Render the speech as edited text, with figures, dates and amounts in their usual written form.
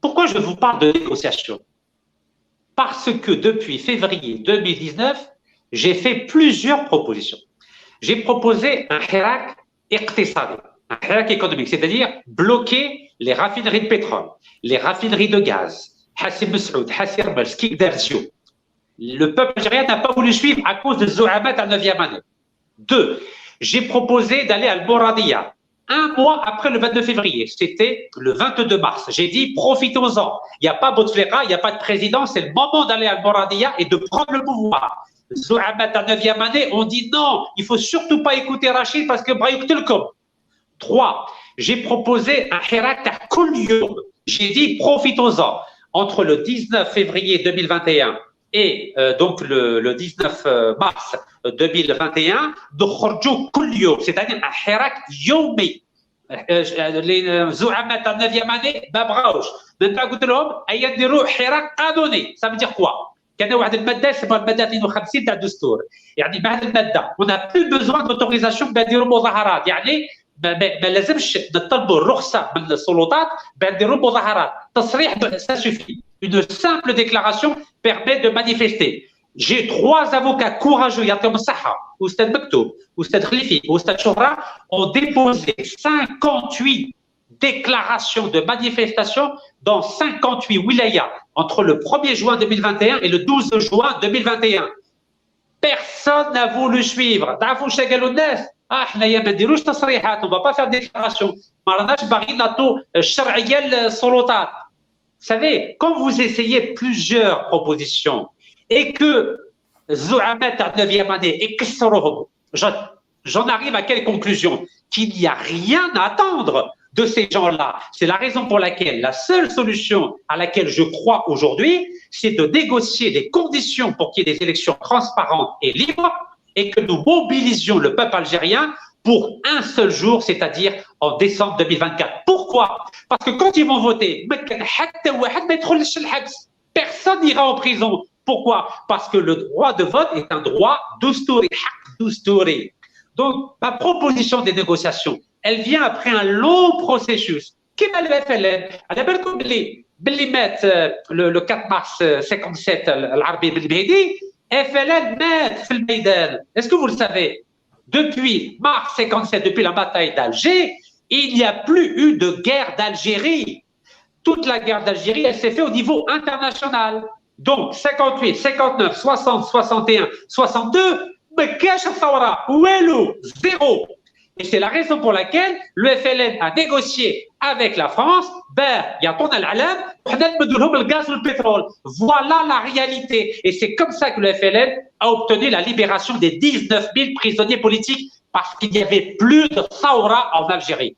Pourquoi je vous parle de négociation? Parce que depuis février 2019, j'ai fait plusieurs propositions. J'ai proposé un hirak iqtisadi, un hirak économique, c'est-à-dire bloquer les raffineries de pétrole, les raffineries de gaz. Hassim Messoud, Hassim Bel, Skik Derzio. Le peuple algérien n'a pas voulu suivre à cause de Zouamat à la 9e année. Deux, j'ai proposé d'aller à Al-Mouradia. Un mois après le 22 février, c'était le 22 mars. J'ai dit, profitons-en. Il n'y a pas Bouteflika, il n'y a pas de président, c'est le moment d'aller à Al-Mouradia et de prendre le pouvoir. Zouamat à la 9e année, on dit non, il ne faut surtout pas écouter Rachid parce que Brayouk Telkom. Trois, j'ai proposé un hirak à Koulioum. J'ai dit, profitons-en. Entre le 19 février 2021 et donc le 19 mars 2021, c'est-à-dire un hirak yomi. Les zouamat à 9e année, ما بغاوش. من بعد قلت لهم أي نديروا حراك قانوني. Ça veut dire quoi? كان واحد المادة اسمها المادة 52 تاع الدستور. يعني بهذه المادة on n'a plus besoin d'autorisation باش نديروا مظاهرات. يعني ما لازمش نطلبوا الرخصه من السلطات باش نديروا مظاهرات تصريح ça suffit. Une simple déclaration permet de manifester. J'ai trois avocats courageux, يعطيهم الصحة, أستاذ مكتوب, أستاذ خليفي, أستاذ شهرة, ont déposé 58 déclarations de manifestation dans 58 wilayas entre le 1er juin 2021 et le 12 juin 2021. Personne n'a voulu suivre. تعرفوا واش قالوا الناس؟ حنايا ما نديروش تصريحات, on va pas faire déclaration. ما راناش باغيين نعطوا الشرعيه للسلطات. Vous savez, quand vous essayez plusieurs propositions et que Zouamat à 9e année et Kessorohom, j'en arrive à quelle conclusion? Qu'il n'y a rien à attendre de ces gens-là. C'est la raison pour laquelle la seule solution à laquelle je crois aujourd'hui, c'est de négocier des conditions pour qu'il y ait des élections transparentes et libres et que nous mobilisions le peuple algérien pour un seul jour, c'est-à-dire en décembre 2024. Pourquoi? Parce que quand ils vont voter, personne n'ira en prison. Pourquoi? Parce que le droit de vote est un droit doustouri. Donc, ma proposition des négociations, elle vient après un long processus. Qui m'a le FLN? Le 4 mars 57, l'Arbi Belbedi, FLN met fil Maïdan. Est-ce que vous le savez? Depuis mars 57, depuis la bataille d'Alger, il n'y a plus eu de guerre d'Algérie. Toute la guerre d'Algérie, elle s'est faite au niveau international. Donc, 58, 59, 60, 61, 62, mais qu'est-ce que ça aura? Zéro. Et c'est la raison pour laquelle le FLN a négocié avec la France. Il y a ton alam, le gaz ou le pétrole. Voilà la réalité. Et c'est comme ça que le FLN a obtenu la libération des 19 000 prisonniers politiques parce qu'il n'y avait plus de Saoura en Algérie.